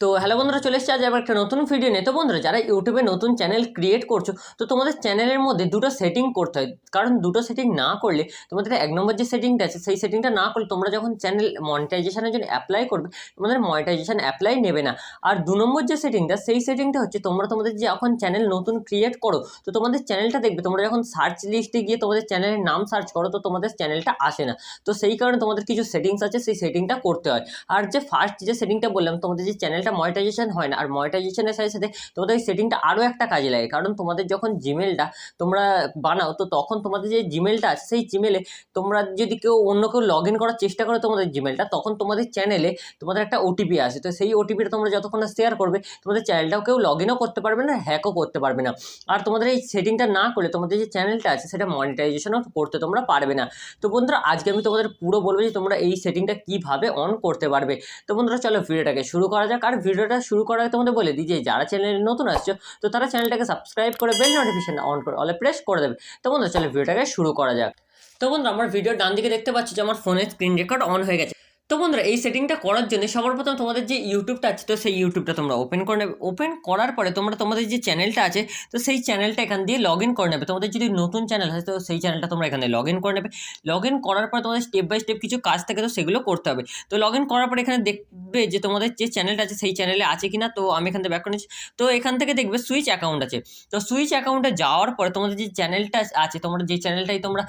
তো হ্যালো বন্ধুরা, চলে এসেছে আজ আবার একটা নতুন ভিডিও নিয়ে। তো বন্ধুরা, যারা ইউটিউবে নতুন চ্যানেল ক্রিয়েট করছো, তো তোমাদের চ্যানেলের মধ্যে দুটো সেটিং করতে হয়। কারণ দুটো সেটিং না করলে তোমাদের এক নম্বর যে সেটিংটা আছে সেই সেটিংটা না করলে তোমরা যখন চ্যানেল মনিটাইজেশনের জন্য অ্যাপ্লাই করবে তোমাদের মনিটাইজেশন অ্যাপ্লাই নেবে না। আর দু নম্বর যে সেটিংটা, সেই সেটিংটা হচ্ছে তোমরা তোমাদের যে এখন চ্যানেল নতুন ক্রিয়েট করো, তো তোমাদের চ্যানেলটা দেখবে তোমরা যখন সার্চ লিস্টে গিয়ে তোমাদের চ্যানেলের নাম সার্চ করো তো তোমাদের চ্যানেলটা আসে না। তো সেই কারণে তোমাদের কিছু সেটিংস আছে, সেই সেটিংটা করতে হয়। আর যে ফার্স্ট যে সেটিংটা বললাম, তোমাদের যে চ্যানেলটা মনিটাইজেশন হয় না, আর মনিটাইজেশনের সাথে সাথে তোমাদের ওই সেটিংটা আরও একটা কাজে লাগে। কারণ তোমাদের যখন জিমেলটা তোমরা বানাও, তো তখন তোমাদের যে জিমেলটা আছে সেই জিমেলে তোমরা যদি অন্য কেউ লগ ইন করার চেষ্টা করে তোমাদের জিমেলটা, তখন তোমাদের চ্যানেলে তোমাদের একটা ওটিপি আসে। তো সেই ওটিপিটা তোমরা যতক্ষণ না শেয়ার করবে তোমাদের চ্যানেলটাও কেউ লগ ইনও করতে পারবে না, হ্যাকও করতে পারবে না। আর তোমাদের এই সেটিংটা না করলে তোমাদের যে চ্যানেলটা আছে সেটা মনিটাইজেশনও করতে তোমরা পারবে না। তো বন্ধুরা, আজকে আমি তোমাদের পুরো বলবো যে তোমরা এই সেটিংটা কীভাবে অন করতে পারবে। তো বন্ধুরা, চলো ভিডিওটাকে শুরু করা যাক। আর ভিডিওটা শুরু করার আগে তোমাদের বলে দিই যে যারা চ্যানেলে নতুন আসছো তো তারা চ্যানেলটাকে সাবস্ক্রাইব করে বেল নোটিফিকেশনটা অন করে অলে প্রেস করে দেবে। তো বন্ধুরা, চলো ভিডিওটাকে শুরু করা যাক। তো বন্ধুরা, আমার ভিডিওর ডান দিকে দেখতে পাচ্ছি যে আমার ফোনের স্ক্রিন রেকর্ড অন হয়ে গেছে। তো বন্ধুরা, এই সেটিংটা করার জন্য সবার প্রথম তোমাদের যে ইউটিউবটা আছে তো সেই ইউটিউবটা তোমরা ওপেন করে নেবে। ওপেন করার পরে তোমরা তোমাদের যে চ্যানেলটা আছে তো সেই চ্যানেলটা এখান দিয়ে লগ ইন করে নেবে। তোমাদের যদি নতুন চ্যানেল হয় তো সেই চ্যানেলটা তোমরা এখানে লগ ইন করে নেবে। লগ ইন করার পর তোমাদের স্টেপ বাই স্টেপ কিছু কাজ থাকে, তো সেগুলো করতে হবে। তো লগ ইন করার পর এখানে দেখবে যে তোমাদের যে চ্যানেলটা আছে সেই চ্যানেলে আছে কিনা। তো আমি এখান থেকে ব্যাক করে নিচ্ছি। তো এখান থেকে দেখবে সুইচ অ্যাকাউন্ট আছে। তো সুইচ অ্যাকাউন্টে যাওয়ার পরে তোমাদের যে চ্যানেলটা আছে, তোমরা যে চ্যানেলটাই তোমরা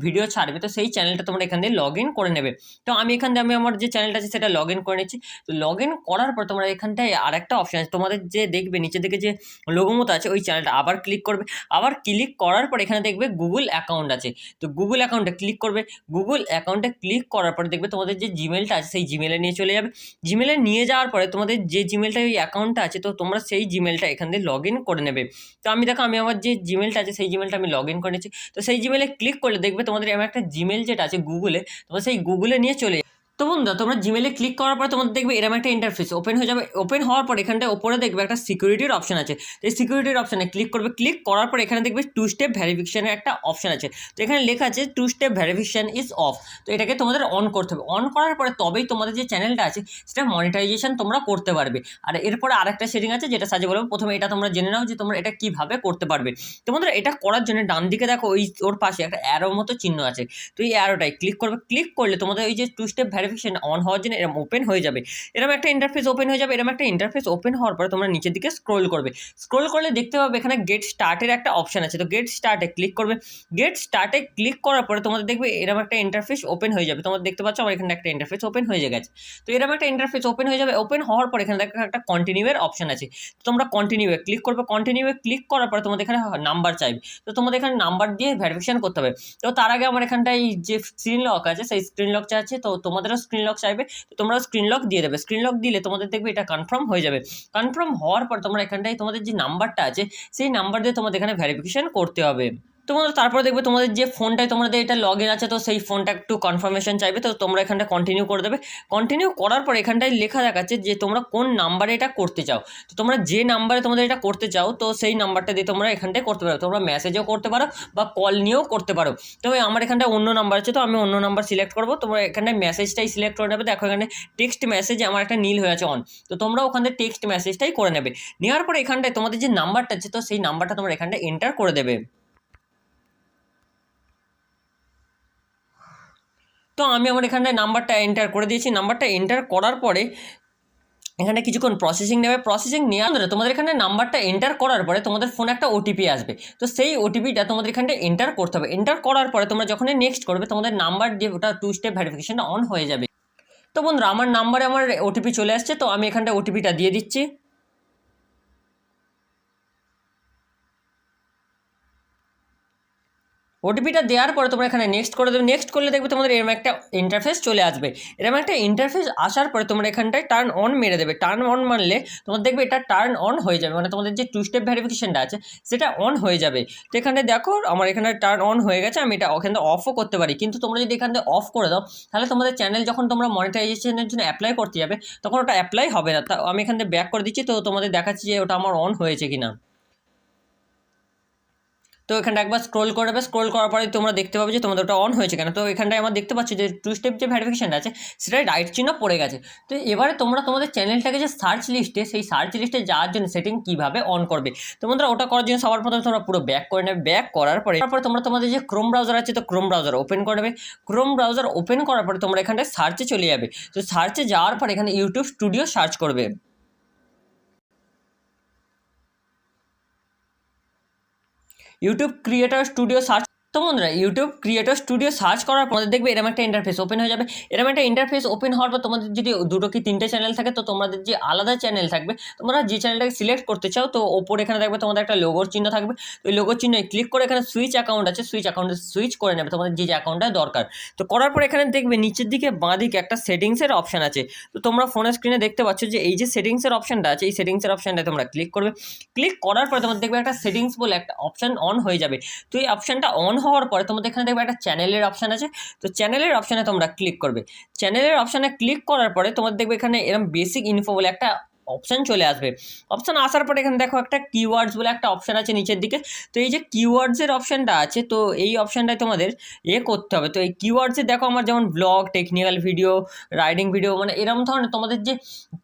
ভিডিও ছাড়বে তো সেই চ্যানেলটা তোমরা এখান দিয়ে লগ ইন করে নেবে। তো আমি এখান দিয়ে আমার যে চ্যানেলটা আছে সেটা লগ ইন করে নিচ্ছি। তো লগ ইন করার পর তোমরা এখানটায় আরেকটা অপশন আছে, তোমাদের যে দেখবে নিচে দিকে যে লোগো মতো আছে ওই চ্যানেলটা আবার ক্লিক করবে। আবার ক্লিক করার পর এখানে দেখবে গুগল অ্যাকাউন্ট আছে, তো গুগল অ্যাকাউন্টে ক্লিক করবে। গুগল অ্যাকাউন্টে ক্লিক করার পরে দেখবে তোমাদের যে জিমেলটা আছে সেই জিমেলে নিয়ে চলে যাবে। জিমেলে নিয়ে যাওয়ার পরে তোমাদের যে জিমেলটা ওই অ্যাকাউন্টটা আছে তো তোমরা সেই জিমেলটা এখান দিয়ে লগ ইন করে নেবে। তো আমি দেখো আমি আমার যে জিমেলটা আছে সেই জিমেলটা আমি লগ ইন করে নিচ্ছি। তো সেই জিমেলে ক্লিক করলে দেখবে তোমাদের এমন একটা জিমেল যেটা আছে গুগলে, তোমরা সেই গুগলে নিয়ে চলে। তো বন্ধুরা, তোমরা জিমেলে ক্লিক করার পর তোমাদের দেখবে এরকম একটা ইন্টারফেস ওপেন হয়ে যাবে। ওপেন হওয়ার পর এখানটায় ওপরে দেখবে একটা সিকিউরিটির অপশন আছে। তো এই সিকিউরিটির অপশানে ক্লিক করবে। ক্লিক করার পর এখানে দেখবে 2 স্টেপ ভেরিফিকেশনের একটা অপশন আছে। তো এখানে লেখা আছে 2 স্টেপ ভেরিফিকেশন ইজ অফ। তো এটাকে তোমাদের অন করতে হবে। অন করার পরে তবেই তোমাদের যে চ্যানেলটা আছে সেটা মনিটাইজেশন তোমরা করতে পারবে। আর এরপরে আরেকটা সেটিং আছে যেটা সাজে বলবো। প্রথমে এটা তোমরা জেনে নাও যে তোমরা এটা কীভাবে করতে পারবে। তো বন্ধুরা, এটা করার জন্য ডান দিকে দেখো ওর পাশে একটা অ্যারো মতো চিহ্ন আছে। তো এই অ্যারোটাই ক্লিক করবে। ক্লিক করলে তোমাদের ওই যে 2 স্টেপ ভেরিফিকেশন অন হওয়ার জন্য এরকম ওপেন হয়ে যাবে। এরকম একটা ইন্টারফেস ওপেন হয়ে যাবে। এরকম একটা ইন্টারফেস ওপেন হওয়ার পরে তোমরা নিচের দিকে স্ক্রোল করবে। স্ক্রোল করলে দেখতে পাবে এখানে গেট স্টার্টের একটা অপশন আছে। তো গেট স্টার্টে ক্লিক করবে। গেট স্টার্টে ক্লিক করার পরে তোমাদের দেখবে এরকম একটা ইন্টারফেস ওপেন হয়ে যাবে। তোমরা দেখতে পাচ্ছ আমার এখানে একটা ইন্টারফেস ওপেন হয়ে গেছে। তো এরকম একটা ইন্টারফেস ওপেন হয়ে যাবে। ওপেন হওয়ার পর এখানে দেখো একটা কন্টিনিউয়ের অপশন আছে। তোমরা কন্টিনিউয়ে ক্লিক করবে। কন্টিনিউয়ে ক্লিক করার পরে তোমাদের এখানে নাম্বার চাইবে। তো তোমাদের এখানে নাম্বার দিয়ে ভেরিফিকেশন করতে হবে। তো তার আগে আমার এখানটায় যে স্ক্রিন লক আছে সেই স্ক্রিন লক চাইছে, তো তোমাদেরও স্ক্রিন লক চাইবে। তো তোমরা স্ক্রিন লক দিয়ে দেবে। স্ক্রিন লক দিলে তোমাদের দেখবে এটা কনফার্ম হয়ে যাবে। কনফার্ম হওয়ার পর তোমরা এখানটায় তোমাদের যে নাম্বারটা আছে সেই নাম্বার দিয়ে তোমাদের এখানে ভেরিফিকেশন করতে হবে। তোমরা তারপরে দেখবে তোমাদের যে ফোনটায় তোমাদের এটা লগ ইন আছে তো সেই ফোনটা একটু কনফার্মেশন চাইবে। তো তোমরা এখানটা কন্টিনিউ করে দেবে। কন্টিনিউ করার পর এখানটায় লেখা দেখাচ্ছে যে তোমরা কোন নাম্বারে এটা করতে চাও। তো তোমরা যে নাম্বারে তোমাদের এটা করতে চাও তো সেই নাম্বারটা দিয়ে তোমরা এখানটায় করতে পারো। তোমরা মেসেজও করতে পারো বা কল নিয়েও করতে পারো। তবে আমার এখানটায় অন্য নাম্বার আছে, তো আমি অন্য নাম্বার সিলেক্ট করবো। তোমরা এখানটায় মেসেজটাই সিলেক্ট করে নেবে। দেখো এখানে টেক্সট মেসেজ আমার একটা নীল হয়ে আছে অন। তো তোমরা ওখান থেকে টেক্সট মেসেজটাই করে নেবে। নেওয়ার পরে এখানটায় তোমাদের যে নাম্বারটা আছে তো সেই নাম্বারটা তোমরা এখানটায় এন্টার করে দেবে। তো আমি আমার এখানটায় নাম্বারটা এন্টার করে দিয়েছি। নাম্বারটা এন্টার করার পরে এখানে কিছুক্ষণ প্রসেসিং নেবে। প্রসেসিং নেওয়ার পরে তোমাদের এখানে নাম্বারটা এন্টার করার পরে তোমাদের ফোনে একটা ওটিপি আসবে। তো সেই ওটিপিটা তোমাদের এখানটা এন্টার করতে হবে। এন্টার করার পরে তোমরা যখনই নেক্সট করবে তোমাদের নাম্বার দিয়ে ওটা 2 স্টেপ ভেরিফিকেশনটা অন হয়ে যাবে। তো বন্ধুরা, আমার নাম্বারে আমার ওটিপি চলে আসছে, তো আমি এখানটা ওটিপিটা দিয়ে দিচ্ছি। ওটিপিটা দেওয়ার পরে তোমরা এখানে নেক্সট করে দেবে। নেক্সট করলে দেখবে তোমাদের এরকম একটা ইন্টারফেস চলে আসবে। এরকম একটা ইন্টারফেস আসার পরে তোমরা এখানটায় টার্ন অন মেরে দেবে। টার্ন অন মানলে তোমাদের দেখবে এটা টার্ন অন হয়ে যাবে, মানে তোমাদের যে 2 স্টেপ ভেরিফিকেশনটা আছে সেটা অন হয়ে যাবে। তো এখানে দেখো আমার এখানে টার্ন অন হয়ে গেছে। আমি এটা ওখান থেকে অফও করতে পারি, কিন্তু তোমরা যদি এখান থেকে অফ করে দাও তাহলে তোমাদের চ্যানেল যখন তোমরা মনিটাইজেশনের জন্য অ্যাপ্লাই করতে যাবে তখন ওটা অ্যাপ্লাই হবে না। তা আমি এখান থেকে ব্যাক করে দিচ্ছি। তো তোমাদের দেখাচ্ছি যে ওটা আমার অন হয়েছে কিনা। তো এখানটা একবার স্ক্রোল করবে, স্ক্রোল করার পরে তোমরা দেখতে পাবে যে তোমাদের ওটা অন হয়েছে কেন। তো এখানটায় আমার দেখতে পাচ্ছি যে 2 স্টেপ যে ভেরিফিকেশনটা আছে সেটা রাইট চিহ্ন পড়ে গেছে। তো এবারে তোমরা তোমাদের চ্যানেলটাকে যে সার্চ লিস্টে, সেই সার্চ লিস্টে যাওয়ার জন্য সেটিং কীভাবে অন করবে, তো বন্ধুরা ওটা করার জন্য সবার প্রথমে তোমরা পুরো ব্যাক করে নেবে। ব্যাক করার পরে তারপরে তোমরা তোমাদের যে ক্রোম ব্রাউজার আছে তো ক্রোম ব্রাউজার ওপেন করে নেবে। ক্রোম ব্রাউজার ওপেন করার পরে তোমরা এখানটায় সার্চে চলে যাবে। তো সার্চে যাওয়ার পর এখানে ইউটিউব স্টুডিও সার্চ করবে। ইউটিউব ক্রিয়েটর স্টুডিও সার্চ, তো বন্ধুরা ইউটিউব ক্রিয়েটর স্টুডিও সার্চ করার পর দেখবে এরকম একটা ইন্টারফেস ওপেন হয়ে যাবে। এরকম একটা ইন্টারফেস ওপেন হওয়ার পর তোমাদের যদি 2 কি 3টে চ্যানেল থাকে, তো তোমাদের যে আলাদা চ্যানেল থাকবে, তোমরা যে চ্যানেলটাকে সিলেক্ট করতে চাও, তো ওপরে এখানে দেখবে তোমাদের একটা লোগোর চিহ্ন থাকবে। তো ওই লোগোর চিহ্নে ক্লিক করে এখানে সুইচ অ্যাকাউন্ট আছে, সুইচ অ্যাকাউন্টে সুইচ করে নেবে তোমাদের যে অ্যাকাউন্টটা দরকার। তো করার পর এখানে দেখবে নিচের দিকে বাঁ দিকে একটা সেটিংসের অপশান আছে। তো তোমরা ফোনের স্ক্রিনে দেখতে পাচ্ছ যে এই যে সেটিংসের অপশানটা আছে, এই সেটিংসের অপশানটায় তোমরা ক্লিক করবে। ক্লিক করার পরে তোমাদের দেখবে একটা সেটিংস বলে একটা অপশান অন হয়ে যাবে। তো এই অপশানটা অন হওয়ার পরে তোমাদের এখানে দেখবে একটা চ্যানেলের অপশান আছে। তো চ্যানেলের অপশানে তোমরা ক্লিক করবে। চ্যানেলের অপশানে ক্লিক করার পরে তোমাদের দেখবে এখানে এরকম বেসিক ইনফো বলে একটা অপশান চলে আসবে। অপশান আসার পরে এখানে দেখো একটা কিওয়ার্ডস বলে একটা অপশান আছে নিচের দিকে। তো এই যে কিওয়ার্ডসের অপশানটা আছে, তো এই অপশানটায় তোমাদের করতে হবে। তো এই কিওয়ার্ডসে দেখো আমার যেমন blog, technical video, riding video, মানে এরকম ধরনের তোমাদের যে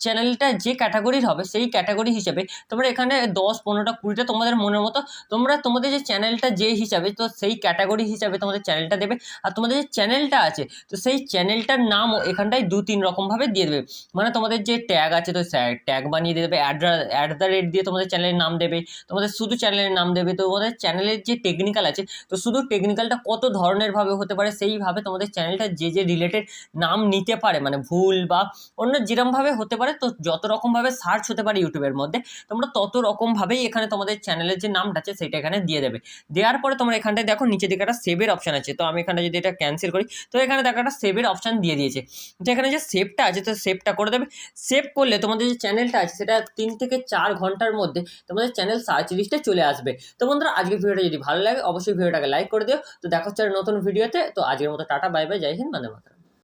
চ্যানেলটা যে ক্যাটাগরির হবে সেই ক্যাটাগরি হিসেবে তোমরা এখানে 10, 15টা, 20টা তোমাদের মনের মতো তোমরা তোমাদের যে চ্যানেলটা যে হিসাবে, তো সেই ক্যাটাগরি হিসাবে তোমাদের চ্যানেলটা দেবে। আর তোমাদের যে চ্যানেলটা আছে তো সেই চ্যানেলটার নামও এখানটায় 2-3 রকমভাবে দিয়ে দেবে। মানে তোমাদের যে ট্যাগ আছে তো ট্যাগ বানিয়ে দেবে, @@ দিয়ে তোমাদের চ্যানেলের নাম দেবে, তোমাদের শুধু চ্যানেলের নাম দেবে। তো তোমাদের চ্যানেলের যে টেকনিক্যাল আছে, তো শুধু টেকনিক্যালটা কত ধরনের ভাবে হতে পারে সেইভাবে তোমাদের চ্যানেলটা যে রিলেটেড নাম নিতে পারে, মানে ভুল বা অন্য যেরকমভাবে হতে পারে, তো যত রকমভাবে সার্চ হতে পারে ইউটিউবের মধ্যে, তোমরা তত রকমভাবেই এখানে তোমাদের চ্যানেলের যে নামটা আছে সেটা এখানে দিয়ে দেবে। দেওয়ার পরে তোমরা এখানটায় দেখো নিচে দিকে একটা সেভের অপশান আছে। তো আমি এখানে যদি এটা ক্যান্সেল করি, তো এখানে দেখো একটা সেভের অপশান দিয়ে দিয়েছে। তো এখানে যে সেভটা আছে তো সেভটা করে দেবে। সেভ করলে তোমাদের যে চ্যানেলটা আছে সেটা 3 থেকে 4 ঘন্টার মধ্যে তোমাদের চ্যানেল সার্চ লিস্টে চলে আসবে। তো বন্ধুরা আজকের ভিডিওটা যদি ভালো লাগে অবশ্যই ভিডিওটাকে লাইক করে দিও। তো দেখা হচ্ছে নতুন ভিডিওতে। তো আজকের মতো টাটা, বাই বাই, জয় হিন্দ, বন্দে মাতরম।